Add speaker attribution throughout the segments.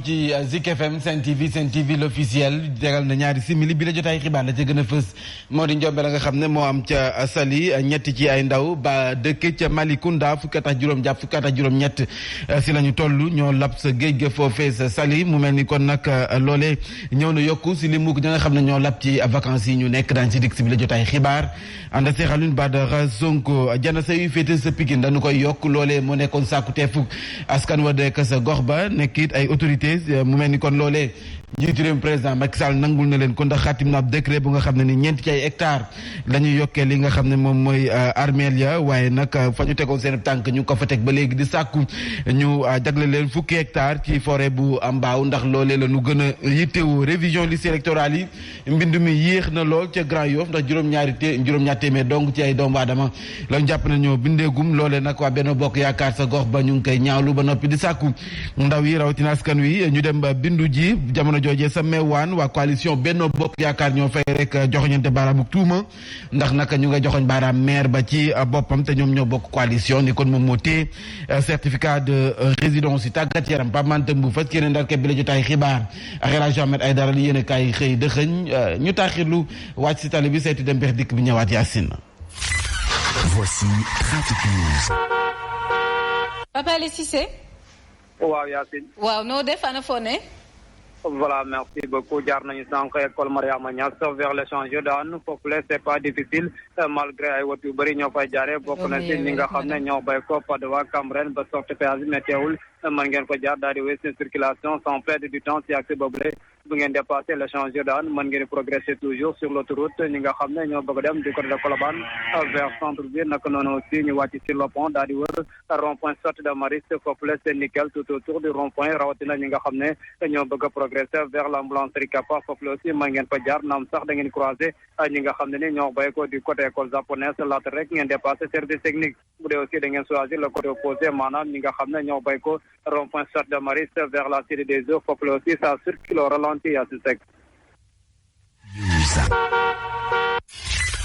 Speaker 1: ci Zik FM Sen TV l'officiel tegal na ñaari simili bi la jotaay xibaar la ca gën a fës moo di njombe la nga xam ne moo am ca Saly ñetti ci ay ndaw ba dëkk ca Malicounda fukki at ak juróom jàpp fukki at ak juróom ñett si la ñu toll ñoo lab sa géej ga foofee sa Saly mu mel ni kon nag loolee ñëw na yokku si li mukk ña nga xam ne ñoo lab ci vacances yi ñu nekk daañ si dikk si bi la jotaay xibaar ànd Cheikh Alioune Badara Sonko jana sa yu féete sa Pikine dañu koy yokk loolee moo nekkoon sàkku teefu askan wa dekk sa gox ba nekkit ay autorités mu mel ni kon loolee njiitu réew président Macky Sall nangul na leen ko ndax xaatim na ab décret bu nga xam ne ni ñeenti ci ay hectares la ñuy yokkee li nga xam ne moom mooy armeel ya waaye nag fa ñu tegoon seen tànk ñu ko fa teg ba léegi di sàkku ñu jagle leen fukki hectares ci forêt bu Mbao ndax loolee la ñu gën a yittewoo révision liste électorale yi mbind mi yéex na lool ca Grand Yoff ndax juróom-ñaar téeméer donc ci ay doomu aadama la ñu jàpp ne ñoo bindeegum loolee nag waa Benno Bokk Yaakaar sa gox ba ñu ngi koy ñaawlu ba noppi di sàkku ndaw yi rawatina askan wi ñu dem ba bindu ji jamono joojee sa meewaan waa coalition Benno Bokk Yaakaar ñoo fay rek joxoñante baaraamu tuuma ndax naka ñu nga joxoñ baaraam maire ba ci boppam te ñoom ñoo bokk coalition ni kon moom moo téye certificat de résidence yi tàggat yaram Pape Mante Mbu fas yéene ndar képp bi la jotaay xibaar ak El Hadj Ahmed Aïdara li yéen kaay xëy dëxëñ ñu taaxirlu wàcc si tali bi seeti dem beex dikk bi ñëwaat Yacine.
Speaker 2: Voici Trafic News.
Speaker 3: Papa Ali Cissé.
Speaker 4: waaw Yacine.
Speaker 3: waaw noo def ana foo ne.
Speaker 4: Voilà, merci beaucoup. jaar nañu sànq école Mariama Niass vers l'échange daan foofu la c'est pas difficile malgré ay wat yu bëri ñoo fay jaaree bokk na si ñi nga xam ne ñoo bay ko Patte d'Oie Cambérène ba sortie péage bi mais teewul mën ngeen ko jaar daal di wéy seen circulation sans perdre du temps si accès boobule bu ngeen dépassé l'échange daan mën ngeen progresser toujours sur l'autoroute ñi nga xam ne ñoo bëgg dem du côté de Colobane vers centre bi naka noonu aussi ñu wàcc sur le pont daal di wër rond-point sortie de Mariste foofu la c'est nickel tout autour du rond-point rawatina ñi nga xam ne ñoo bëgg a progresser vers l'ambulancerie Kappa foofu la aussi mën ngeen fa jaar naam sax da ngeen croiser ñi nga xam ne ni ñoo bay ko du côté école japonaise laata rek ngeen dépassé service technique bu dee aussi da ngeen choisir le côté opposé maanaam ñi nga xam ne ñoo bay ko rond-point sortie de Mariste vers la cité des eaux foofu la aussi ça circule au ralenti à ce sec.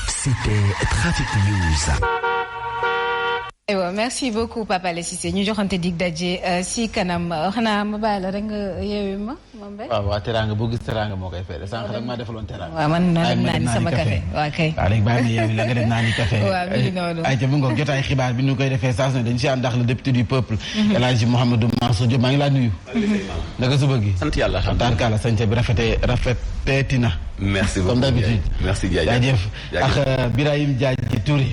Speaker 2: C'était Trafic News.
Speaker 3: aywa merci beaucoup Papa Ali Cissé ñu joxante dig daje si kanam xanaa ma bàyyi la rek nga yeewi ma moom bay.
Speaker 1: waaw teraanga boo gis teraanga moo koy fay sànq rek maa defaloon teraanga.
Speaker 3: waaw man naa dem naani sama café waaw kay.
Speaker 1: waaw léegi bàyyi ma yeewi la nga dem naani café.
Speaker 3: waaw mi ngi noonu.
Speaker 1: ayca bu ngoog jotaay xibaar bi ñu koy defee saa su ne dañu si ànd ak le député du peuple. El Hadji Mouhamadou Mansour Diop maa ngi laa nuyu. naka suba gi.
Speaker 5: sant yàlla alhamdulilah
Speaker 1: taarkaala sañse bi rafeteeti na.
Speaker 5: merci beaucoup
Speaker 1: comme d'habitude.
Speaker 5: merci
Speaker 1: jaajëf ak Birahim Diadji Touré.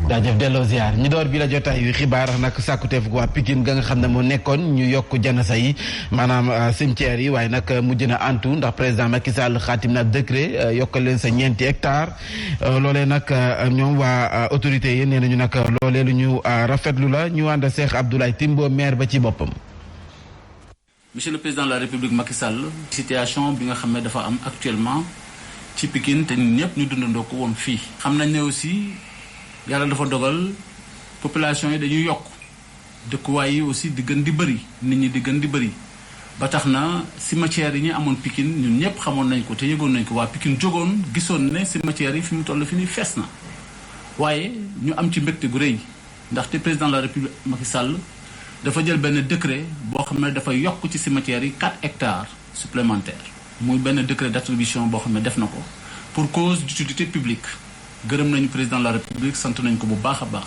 Speaker 1: jaajëf delloo ziar ñu door bi la jotaay yu xibaar nag sàkkuteef waa Pikine ga nga xam ne moo nekkoon ñu yokk janasa yi maanaam cimetière yi waaye nag mujj na antu ndax président Macky Sall xaatim na décret yokkal leen sa ñeenti hectares loolee nag ñoom waa autorités yi nee nañu nag loolee lu ñu rafetlu la ñu ànd Cheikh Abdoulaye Timbo maire ba ci boppam.
Speaker 6: Monsieur le président de la République Macky Sall situation bi nga xam ne dafa am actuellement ci Pikine te ñun ñëpp ñu dundandoo ko woon fii xam nañ ne aussi yàlla dafa dogal population yi dañuy yokk dëkkuwaay yi aussi di gën di bëri nit ñi di gën di bëri ba tax na cimetière yi ñu amoon Pikine ñun ñëpp xamoon nañ ko te yëgoon nañ ko waa Pikine jógoon gisoon ne cimetière yi fi mu toll fi ni fees na waaye ñu am ci mbégte gu rëy ndaxte président de la République Macky Sall dafa jël benn décret boo xam ne dafa yokk ci cimetière yi 4 hectares supplémentaires muy benn décret d'attribution boo xam ne def na ko pour cause d'utilité publique gërëm nañu président de la république sant nañ ko bu baax a baax.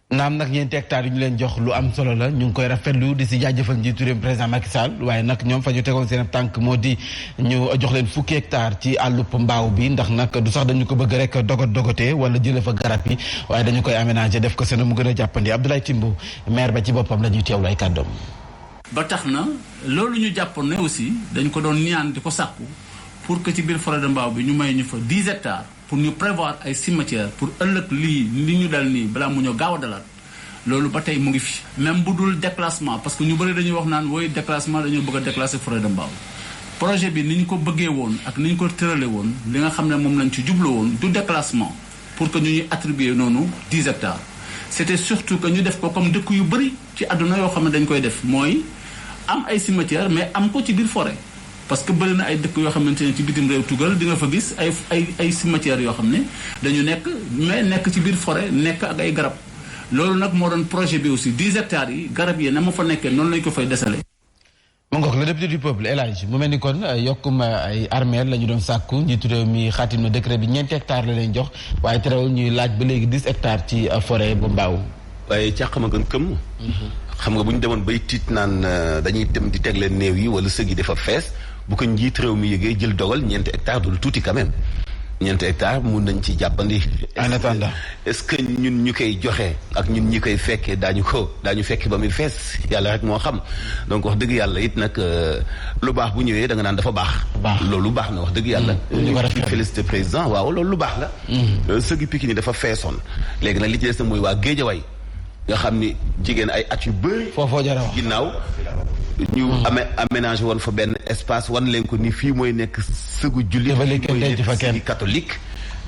Speaker 1: naam nag ñeenti hectares yu ñu leen jox lu am solo la ñu ngi koy rafetlu di si jaajëfal njiitu réew président Macky Sall waaye nag ñoom fa ñu tegoon seen tànk moo di ñu jox leen fukki hectares ci àllub mbaaw bi ndax nag du sax dañu ko bëgg rek dogotee wala jëlee fa garab yi waaye dañu koy aménager def ko seen mu gën a jàppandi Abdoulaye Timbo maire ba ci boppam la ñuy teewlu ay kàddoom.
Speaker 6: ba tax na loolu ñu jàppoon ne aussi dañ ko doon ñaan di ko sàkku pour que ci biir forêt de mbaaw bi ñu may ñu fa 10 hectares. pour ñu prévoir ay cimetière pour ëllëg li ñu dal nii balaa mu ñëw gaaw a dalaat loolu ba tey mu ngi fi. même bu dul déclassement parce que ñu bëri dañuy wax naan wooy déclassement dañoo bëgg a déclasser forêt de Mbao projet bi ni ñu ko bëggee woon ak ni ñu ko tërale woon li nga xam ne moom lañ ci jublu woon du déclassement pour que ñu ñuy attribuer noonu 10 hectares. c'était surtout que ñu def ko comme dëkk yu bëri ci àdduna yoo xam ne dañ koy def mooy am ay cimetière mais am ko ci biir forêt. parce que bëri na ay dëkk yoo xamante ne ci bitim réew tugal di nga fa gis ay cimetières yoo xam ne dañu nekk mais nekk ci biir forêt nekk ak ay garab loolu nag moo doon projet bi aussi 10 hectares yi garab yi na ma fa nekkee noonu lañ ko fay desale
Speaker 1: mu ngoog le député du peuple El Hadj mu mel ni kon yokkum ay armeel la ñu doon sàkku njiitu réew mi xaatim na décret bi 9 hectares la leen jox waaye terewul ñuy laaj ba léegi 10 hectares ci forêt bu Mbao.
Speaker 5: waaye càq ma gën këmm. xam nga bu ñu demoon bay tiit naan dañuy dem di teg leen néew yi wala sëg yi dafa fees bu ko njiit réew mi yëgee jël dogal 9 hectares du tuuti quand même 9 hectares mun nañ ci jàppandi.
Speaker 1: en attendant
Speaker 5: est-ce que ñun ñu koy joxe ak ñun ñi koy fekkee daañu fekke ba muy fees yàlla rek moo xam donc wax dëgg yàlla it nag lu baax bu ñëwee da nga naan dafa baax. loolu baax na wax dëgg yàlla. ñu war a félicité président waaw loolu lu baax la. sëgi Pikine dafa feesoon léegi nag li ci des nag mooy waa Géejawaay nga xam ni jigéen ay at yu bëri.
Speaker 1: foofoo jar a wax
Speaker 5: ginnaaw ñu aménagé woon fa benn espace wan leen ko ni fii mooy nekk sëgu jullit mooy nekk sëgi catholique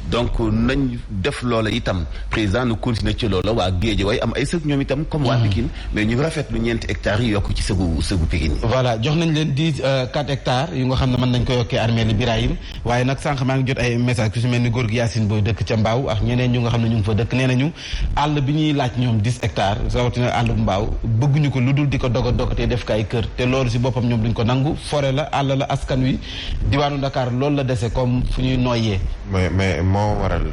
Speaker 5: donc nañ def loola itam président nu continuer ci loola waa Guédiawaye am ay sëg ñoom itam comme waa Pikine mais ñu rafetlu 9 hectares yi yokk ci sëgu Pikine yi.
Speaker 1: voilà jox nañ leen 4 hectares yu nga xam ne mën nañ ko yokkee armée li Birahim waaye nag sànq maa ngi jot ay message ku si mel ni góor gi Yacine Boy dëkk ca Mbao ak ñeneen ñu nga xam ne ñu ngi fa dëkk nee nañu àll bi ñuy laaj ñoom 10 hectares rawatina àll bu Mbao bëgguñu ko lu dul di ko dogatee def ko ay kër te loolu si boppam ñoom duñ ko nangu forêt la àll la askan wi diwaanu Dakar loolu la dese comme fu ñuy noyyee.
Speaker 7: mais moo waral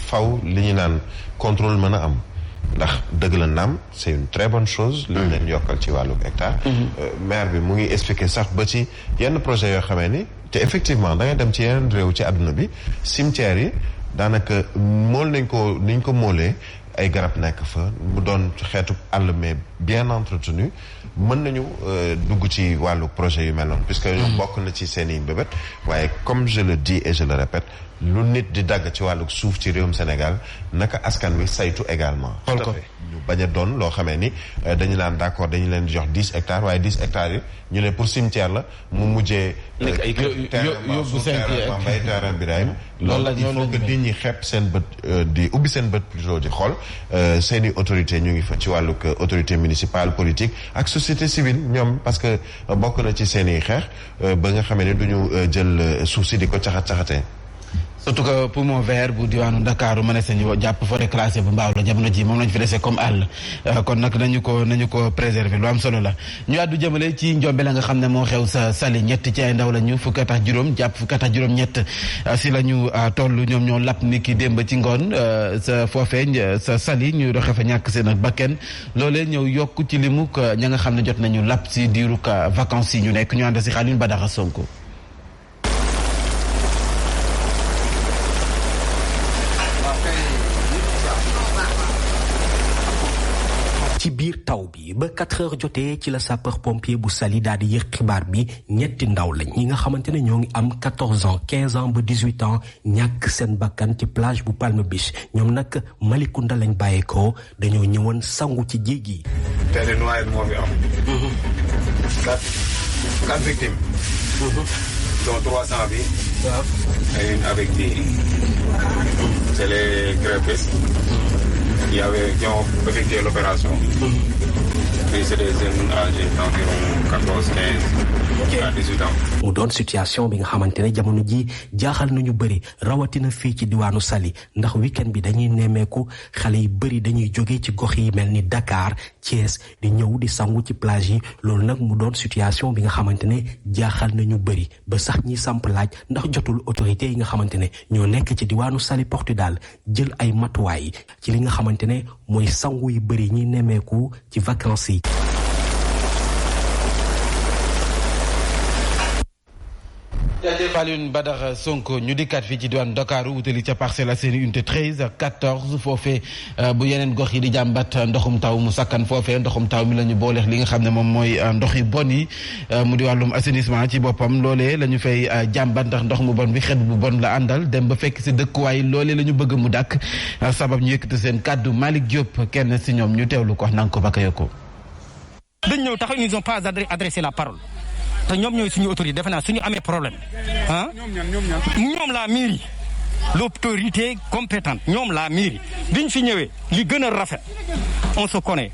Speaker 7: faw li ñu naan contrôle mën a am ndax dëgg la naam c'est une très bonne chose li ñu leen yokkal ci wàllu hectare maire bi mu ngi expliquer sax ba ci yenn projet yoo xamee ni te effectivement da ngay dem ci yeneen réew ci àdduna bi cimetière yi daanaka mool nañ ko niñ ko moolee ay garab nekk fa mu doon xeetu àll mais bien entretenu mën nañu dugg ci wàllu projet yu mel noonu puisque ñoom bokk na ci seen i mbébét waaye comme je le dis et je le répète lu nit di dagg ci wàllu suuf ci réewum Sénégal naka askan wi saytu également
Speaker 1: xool ko
Speaker 7: ñu bañ a doon loo xamee ni dañu naan d'accord dañu leen di jox 10 hectares waaye 10 hectares yi ñu ne pour cimetière la mu mujjee yóbbu mbay terrain Birahim loolu il faut que nit ñi xeeb seen bët di ubbi seen bët plutôt di xool seen i autorité ñu ngi fa ci wàllu autorité municipale politique ak société civile ñoom parce que bokk na ci seen i xeex ba nga xamee ni duñu jël suuf si di ko caxat-caxatee
Speaker 1: surtout que poumon vert bu diwaanu Dakar ma ne sañu jàpp forêt classée bu Mbao la jamono ji moom lañ fi dese comme àll kon nag nañu ko préserver lu am solo la ñu àddu jëmale ci njombe la nga xam ne moo xew sa Saly ñett ci ay ndaw la ñu fukki at ak juróom jàpp fukki at ak juróom ñett si la ñu toll ñoom ñoo lapp ni ki démb ci ngoon sa foofee sa Saly ñu doxe fa ñàkk seen ak bakken loolee ñëw yokk ci limuk ña nga xam ne jot nañu lapp si diiruk vacances yi ñu nekk ñu ànd si Xalil Badara Sonko.
Speaker 2: ci biir taw bi ba 4 heures jotee ci la sapeur pompier bu Saly daal di yëg xibaar bi ñetti ndaw lañ ñi nga xamante ne ñoo ngi am 14 ans 15 ans ba 18 ans ñàkk seen bakkan ci plage bu Palm Beach ñoom nag Malicounda lañ bàyyeekoo dañoo ñëwoon sangu ci géej gi.
Speaker 8: tey de noyade moo fi am. 4 victimes. dont 300 bi. waaw. et une avec des. c'est les grévistes. qui ont effectué l'opération. Et c'est des jeunes âgés d'environ 14, 15 à 18 ans.
Speaker 2: mu doon situation bi nga xamante ne jamono ji jaaxal nañu bëri rawatina fii ci diwaanu Saly ndax week-end bi dañuy nemmeeku xale yi bëri dañuy jóge ci gox yi mel ni Dakar Thiès di ñëw di sangu ci plage yi loolu nag mu doon situation bi nga xamante ne jaaxal nañu bëri ba sax ñi samp laaj ndax jotul autorité yi nga xamante ne ñoo nekk ci diwaanu Saly Portudal jël ay matuwaay ci li nga xamante ne mooy sangu yu bëri ñi nemmeeku ci vacances yi.
Speaker 1: jaajëf Alioune Badara Sonko ñu dikkaat fii ci diwaan Dakar wutali ca Parcelles Assainies unité 13 ak 14 foofee bu yeneen gox yi di jàmbat ndoxum taw mu sakkan foofee ndoxum taw mi la ñu booleex li nga xam ne moom mooy ndox yu bon yi mu di wàllum assainissement ci boppam loolee la ñu fay jàmbat ndax ndox mu bon bi xet bu bon la àndal dem ba fekk si dëkkuwaay loolee la ñu bëgg mu dàkk sabab ñu yëkkati seen kàddu Malick Diop kenn si ñoom ñu teewlu ko wax nanga ko Bakayoko.
Speaker 9: dañ ñëw taxaw ils n'ont pas adressé la parole. te ñoom ñooy suñu autorité defe naa suñu amee problème ah ñoom la mairie l'autorité compétente ñoom la mairie biñ fi ñëwee li gën a rafet on se connaît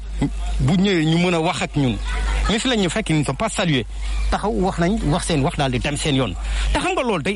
Speaker 9: bu ñëwee ñu mën a wax ak ñun mais fi lañ ñu fekk ils ne sont pas salués taxaw wax nañ wax seen wax daal di dem seen yoon te xam nga loolu day